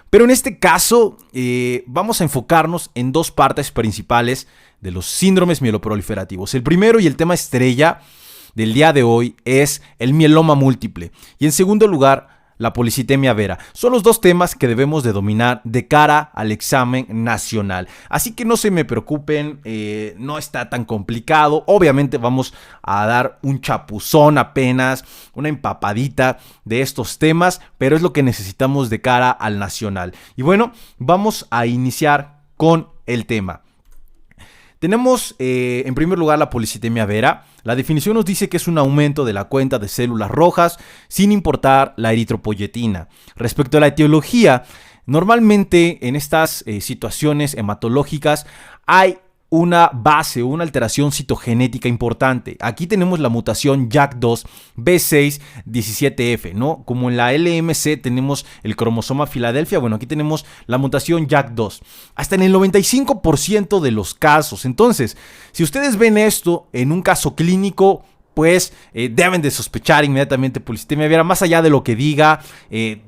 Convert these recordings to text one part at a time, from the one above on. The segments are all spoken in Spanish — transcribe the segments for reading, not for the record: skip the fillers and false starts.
Pero en este caso vamos a enfocarnos en dos partes principales de los síndromes mieloproliferativos. El primero y el tema estrella del día de hoy es el mieloma múltiple. Y en segundo lugar, la policitemia vera. Son los dos temas que debemos de dominar de cara al examen nacional. Así que no se me preocupen, no está tan complicado. Obviamente vamos a dar un chapuzón apenas, una empapadita de estos temas, pero es lo que necesitamos de cara al nacional. Y bueno, vamos a iniciar con el tema. Tenemos en primer lugar la policitemia vera. La definición nos dice que es un aumento de la cuenta de células rojas sin importar la eritropoyetina. Respecto a la etiología, normalmente en estas situaciones hematológicas hay una base, una alteración citogenética importante. Aquí tenemos la mutación JAK2 B617F, ¿no? Como en la LMC tenemos el cromosoma Filadelfia, bueno, aquí tenemos la mutación JAK2. Hasta en el 95% de los casos. Entonces, si ustedes ven esto en un caso clínico, pues deben de sospechar inmediatamente policitemia vera, más allá de lo que diga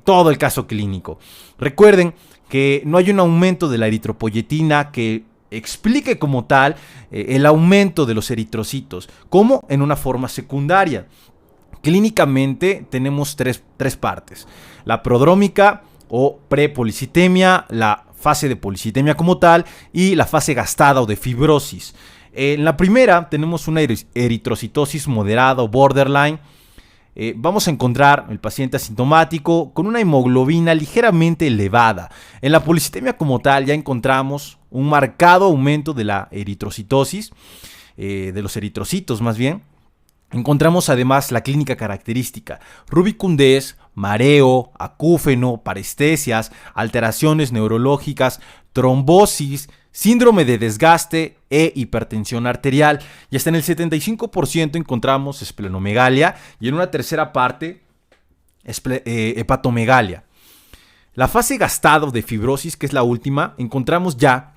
todo el caso clínico. Recuerden que no hay un aumento de la eritropoyetina que explique como tal el aumento de los eritrocitos, como en una forma secundaria. Clínicamente tenemos tres partes: la prodrómica o prepolicitemia, la fase de policitemia como tal y la fase gastada o de fibrosis. En la primera tenemos una eritrocitosis moderada o borderline. Vamos a encontrar el paciente asintomático con una hemoglobina ligeramente elevada. En la policitemia como tal ya encontramos un marcado aumento de la eritrocitosis, de los eritrocitos más bien. Encontramos además la clínica característica: rubicundez, mareo, acúfeno, parestesias, alteraciones neurológicas, trombosis, síndrome de desgaste e hipertensión arterial. Y hasta en el 75% encontramos esplenomegalia y en una tercera parte hepatomegalia. La fase gastada de fibrosis, que es la última, encontramos ya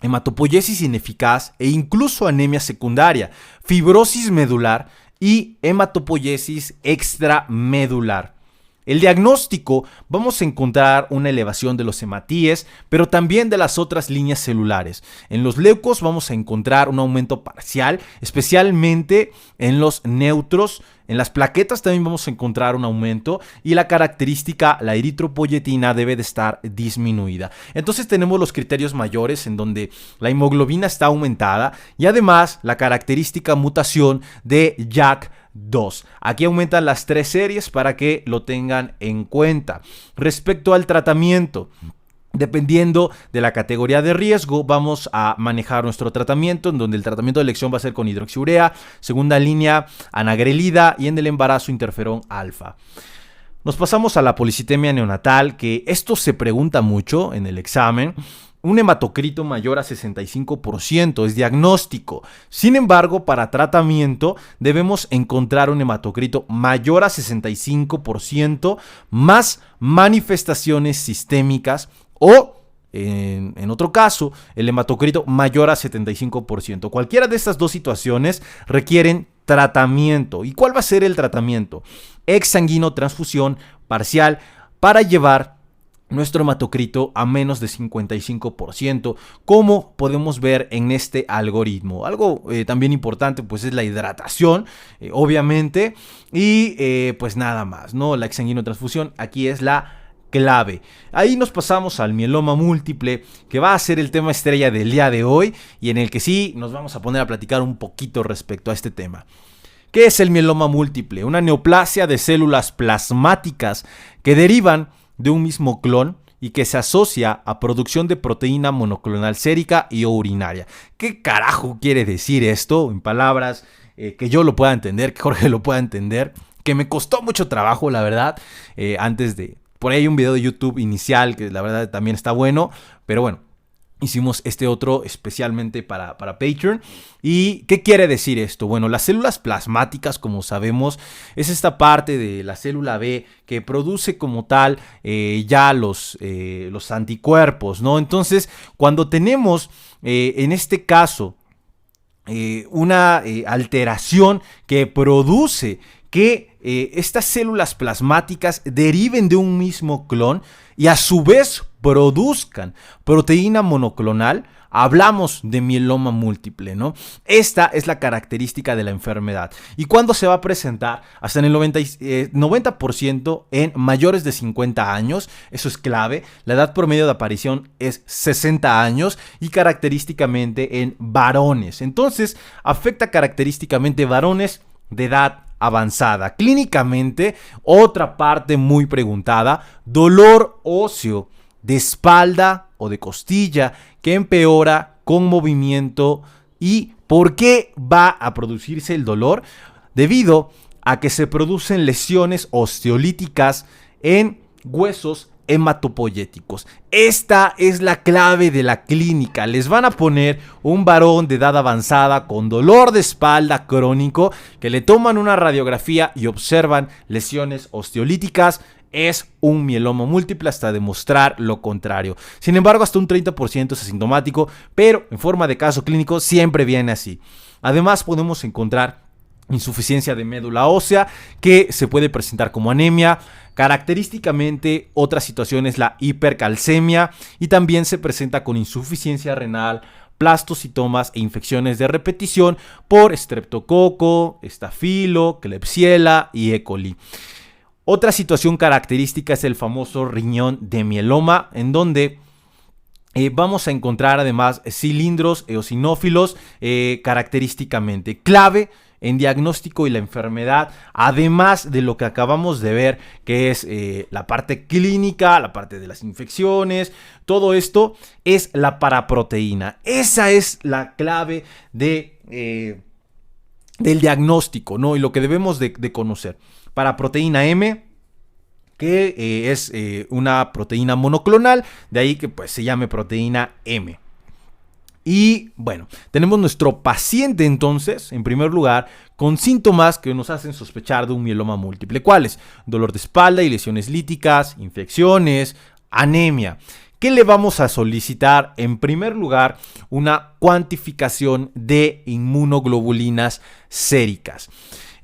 hematopoiesis ineficaz e incluso anemia secundaria, fibrosis medular y hematopoiesis extramedular. El diagnóstico, vamos a encontrar una elevación de los hematíes, pero también de las otras líneas celulares. En los leucos vamos a encontrar un aumento parcial, especialmente en los neutros. En las plaquetas también vamos a encontrar un aumento y la característica, la eritropoyetina, debe de estar disminuida. Entonces tenemos los criterios mayores en donde la hemoglobina está aumentada y además la característica mutación de JAK2. Aquí aumentan las 3 series para que lo tengan en cuenta. Respecto al tratamiento, dependiendo de la categoría de riesgo, vamos a manejar nuestro tratamiento, en donde el tratamiento de elección va a ser con hidroxiurea, segunda línea anagrelida y en el embarazo interferón alfa. Nos pasamos a la policitemia neonatal, que esto se pregunta mucho en el examen. Un hematocrito mayor a 65% es diagnóstico. Sin embargo, para tratamiento debemos encontrar un hematocrito mayor a 65% más manifestaciones sistémicas o, en otro caso, el hematocrito mayor a 75%. Cualquiera de estas dos situaciones requieren tratamiento. ¿Y cuál va a ser el tratamiento? Exsanguinotransfusión parcial para llevar nuestro hematocrito a menos de 55%, como podemos ver en este algoritmo. Algo también importante pues es la hidratación, obviamente, y pues nada más, ¿no? La exsanguinotransfusión aquí es la clave. Ahí nos pasamos al mieloma múltiple, que va a ser el tema estrella del día de hoy y en el que sí nos vamos a poner a platicar un poquito respecto a este tema. ¿Qué es el mieloma múltiple? Una neoplasia de células plasmáticas que derivan de un mismo clon y que se asocia a producción de proteína monoclonal sérica y o urinaria. ¿Qué carajo quiere decir esto? En palabras que yo lo pueda entender, que Jorge lo pueda entender, que me costó mucho trabajo, la verdad, antes de... Por ahí hay un video de YouTube inicial que la verdad también está bueno, pero bueno, hicimos este otro especialmente para Patreon. ¿Y qué quiere decir esto? Bueno, las células plasmáticas, como sabemos, es esta parte de la célula B que produce como tal ya los anticuerpos, ¿no? Entonces, cuando tenemos en este caso una alteración que produce que estas células plasmáticas deriven de un mismo clon y a su vez produzcan proteína monoclonal, hablamos de mieloma múltiple, ¿no? Esta es la característica de la enfermedad. ¿Y cuándo se va a presentar? Hasta en el 90% en mayores de 50 años. Eso es clave. La edad promedio de aparición es 60 años y característicamente en varones. Entonces, afecta característicamente varones de edad avanzada. Clínicamente, otra parte muy preguntada, dolor óseo de espalda o de costilla que empeora con movimiento. ¿Y por qué va a producirse el dolor? Debido a que se producen lesiones osteolíticas en huesos hematopoyéticos. Esta es la clave de la clínica. Les van a poner un varón de edad avanzada con dolor de espalda crónico, que le toman una radiografía y observan lesiones osteolíticas. Es un mieloma múltiple hasta demostrar lo contrario. Sin embargo, hasta un 30% es asintomático, pero en forma de caso clínico siempre viene así. Además, podemos encontrar insuficiencia de médula ósea, que se puede presentar como anemia. Característicamente, otra situación es la hipercalcemia y también se presenta con insuficiencia renal, plastocitomas e infecciones de repetición por estreptococo, estafilo, klebsiella y E. coli. Otra situación característica es el famoso riñón de mieloma, en donde vamos a encontrar además cilindros eosinófilos característicamente. Clave en diagnóstico y la enfermedad, además de lo que acabamos de ver, que es la parte clínica, la parte de las infecciones, todo esto es la paraproteína. Esa es la clave del diagnóstico, ¿no? Y lo que debemos de conocer. Paraproteína M, que es una proteína monoclonal, de ahí que pues se llame proteína M. Y bueno, tenemos nuestro paciente entonces, en primer lugar, con síntomas que nos hacen sospechar de un mieloma múltiple. ¿Cuáles? Dolor de espalda y lesiones líticas, infecciones, anemia. ¿Qué le vamos a solicitar? En primer lugar, una cuantificación de inmunoglobulinas séricas.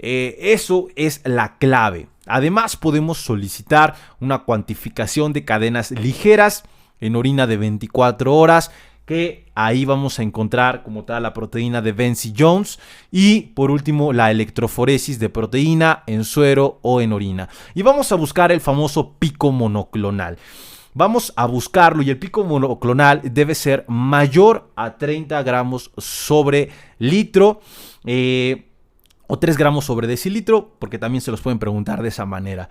Eso es la clave. Además, podemos solicitar una cuantificación de cadenas ligeras en orina de 24 horas, que ahí vamos a encontrar como tal la proteína de Vinci-Jones, y por último la electroforesis de proteína en suero o en orina. Y vamos a buscar el famoso pico monoclonal. Vamos a buscarlo y el pico monoclonal debe ser mayor a 30 gramos sobre litro o 3 gramos sobre decilitro, porque también se los pueden preguntar de esa manera.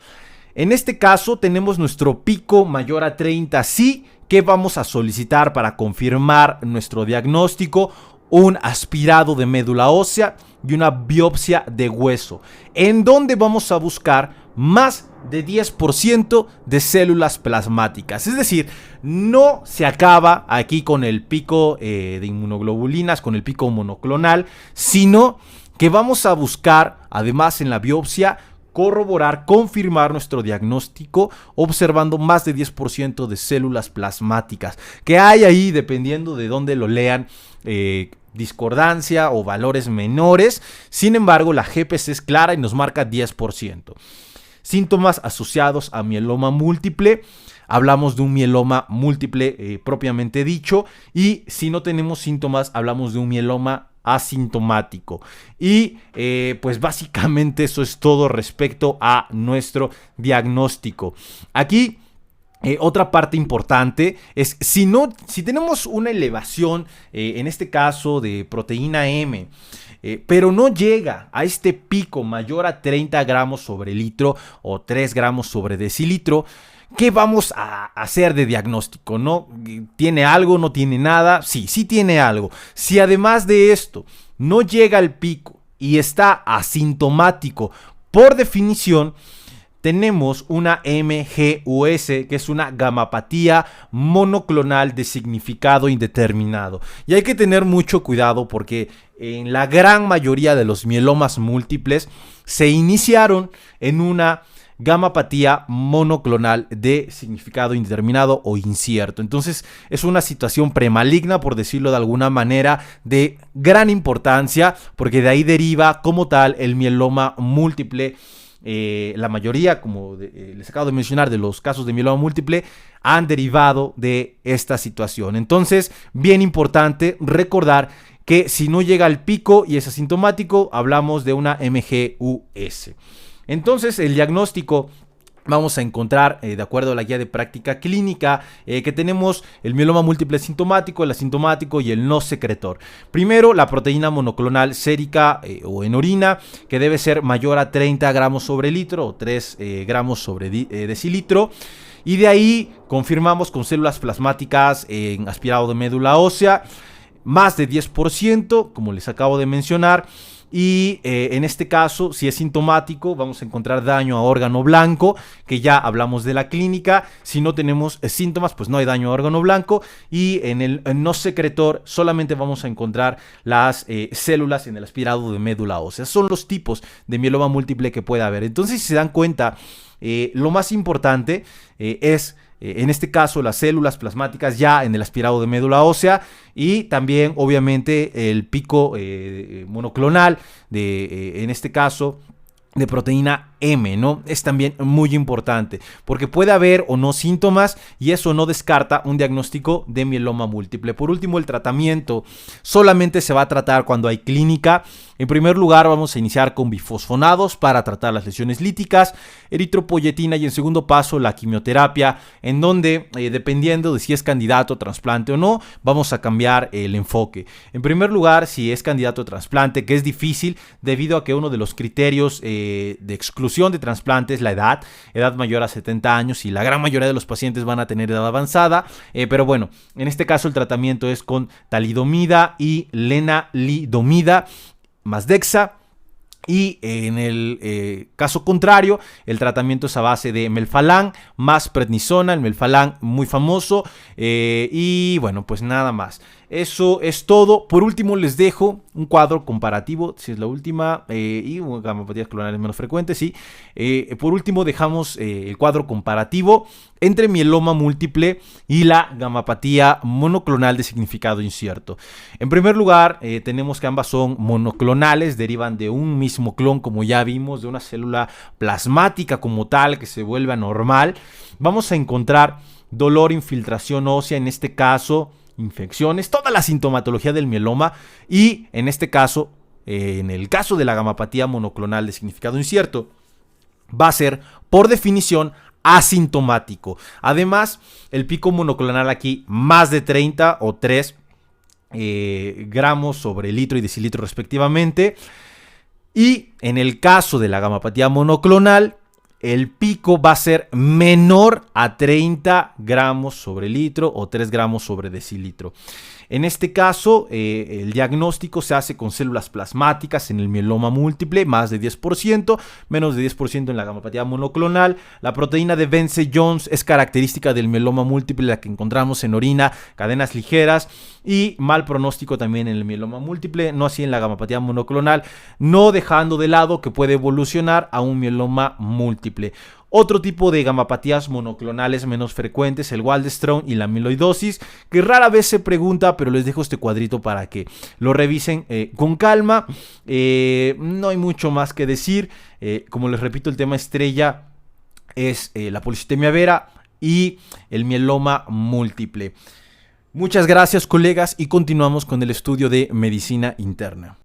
En este caso tenemos nuestro pico mayor a 30, sí. ¿Qué vamos a solicitar para confirmar nuestro diagnóstico? Un aspirado de médula ósea y una biopsia de hueso, en donde vamos a buscar más de 10% de células plasmáticas. Es decir, no se acaba aquí con el pico de inmunoglobulinas, con el pico monoclonal, sino que vamos a buscar, además en la biopsia, corroborar, confirmar nuestro diagnóstico observando más de 10% de células plasmáticas, que hay ahí, dependiendo de dónde lo lean, discordancia o valores menores. Sin embargo, la GPC es clara y nos marca 10%. Síntomas asociados a mieloma múltiple. Hablamos de un mieloma múltiple propiamente dicho, y si no tenemos síntomas, hablamos de un mieloma asintomático. Y pues básicamente eso es todo respecto a nuestro diagnóstico. Aquí otra parte importante es si tenemos una elevación en este caso de proteína M, pero no llega a este pico mayor a 30 gramos sobre litro o 3 gramos sobre decilitro, ¿qué vamos a hacer de diagnóstico? ¿No? ¿Tiene algo? ¿No tiene nada? Sí, sí tiene algo. Si además de esto no llega al pico y está asintomático, por definición, tenemos una MGUS, que es una gamapatía monoclonal de significado indeterminado. Y hay que tener mucho cuidado porque en la gran mayoría de los mielomas múltiples se iniciaron en una gamapatía monoclonal de significado indeterminado o incierto. Entonces es una situación premaligna, por decirlo de alguna manera, de gran importancia, porque de ahí deriva como tal el mieloma múltiple la mayoría, como les acabo de mencionar, de los casos de mieloma múltiple han derivado de esta situación. Entonces, bien importante recordar que si no llega al pico y es asintomático, hablamos de una MGUS. Entonces, el diagnóstico vamos a encontrar, de acuerdo a la guía de práctica clínica, que tenemos el mieloma múltiple sintomático, el asintomático y el no secretor. Primero, la proteína monoclonal sérica o en orina, que debe ser mayor a 30 gramos sobre litro o 3 gramos sobre decilitro. Y de ahí confirmamos con células plasmáticas en aspirado de médula ósea, más de 10%, como les acabo de mencionar. Y en este caso, si es sintomático, vamos a encontrar daño a órgano blanco, que ya hablamos de la clínica. Si no tenemos síntomas, pues no hay daño a órgano blanco. Y en el no secretor solamente vamos a encontrar las células en el aspirado de médula ósea. Son los tipos de mieloma múltiple que puede haber. Entonces, si se dan cuenta, lo más importante es en este caso las células plasmáticas ya en el aspirado de médula ósea y también obviamente el pico monoclonal de en este caso de proteína M, ¿no? Es también muy importante porque puede haber o no síntomas y eso no descarta un diagnóstico de mieloma múltiple. Por último, el tratamiento solamente se va a tratar cuando hay clínica. En primer lugar, vamos a iniciar con bifosfonados para tratar las lesiones líticas, eritropoyetina y en segundo paso la quimioterapia, en donde dependiendo de si es candidato a trasplante o no, vamos a cambiar el enfoque. En primer lugar, si es candidato a trasplante, que es difícil debido a que uno de los criterios de exclusión de trasplante es la edad mayor a 70 años y la gran mayoría de los pacientes van a tener edad avanzada, pero bueno, en este caso el tratamiento es con talidomida y lenalidomida más dexa. Y en el caso contrario, el tratamiento es a base de melphalan más prednisona, el melphalan muy famoso. Y bueno, pues nada más. Eso es todo. Por último, les dejo un cuadro comparativo, si es la última, y gamapatías clonales menos frecuentes, sí. Por último, dejamos el cuadro comparativo entre mieloma múltiple y la gamapatía monoclonal de significado incierto. En primer lugar, tenemos que ambas son monoclonales, derivan de un mismo clon, como ya vimos, de una célula plasmática como tal que se vuelve anormal. Vamos a encontrar dolor, infiltración ósea, en este caso infecciones, toda la sintomatología del mieloma y en este caso, en el caso de la gamapatía monoclonal de significado incierto, va a ser por definición asintomático. Además, el pico monoclonal aquí más de 30 o 3 gramos sobre litro y decilitro respectivamente. Y en el caso de la gamapatía monoclonal, el pico va a ser menor a 30 gramos sobre litro o 3 gramos sobre decilitro. En este caso, el diagnóstico se hace con células plasmáticas en el mieloma múltiple, más de 10%, menos de 10% en la gamapatía monoclonal. La proteína de Vence-Jones es característica del mieloma múltiple, la que encontramos en orina, cadenas ligeras y mal pronóstico también en el mieloma múltiple, no así en la gamapatía monoclonal, no dejando de lado que puede evolucionar a un mieloma múltiple. Otro tipo de gamapatías monoclonales menos frecuentes, el Waldenström y la amiloidosis, que rara vez se pregunta, pero les dejo este cuadrito para que lo revisen con calma. No hay mucho más que decir. Como les repito, el tema estrella es la policitemia vera y el mieloma múltiple. Muchas gracias, colegas, y continuamos con el estudio de medicina interna.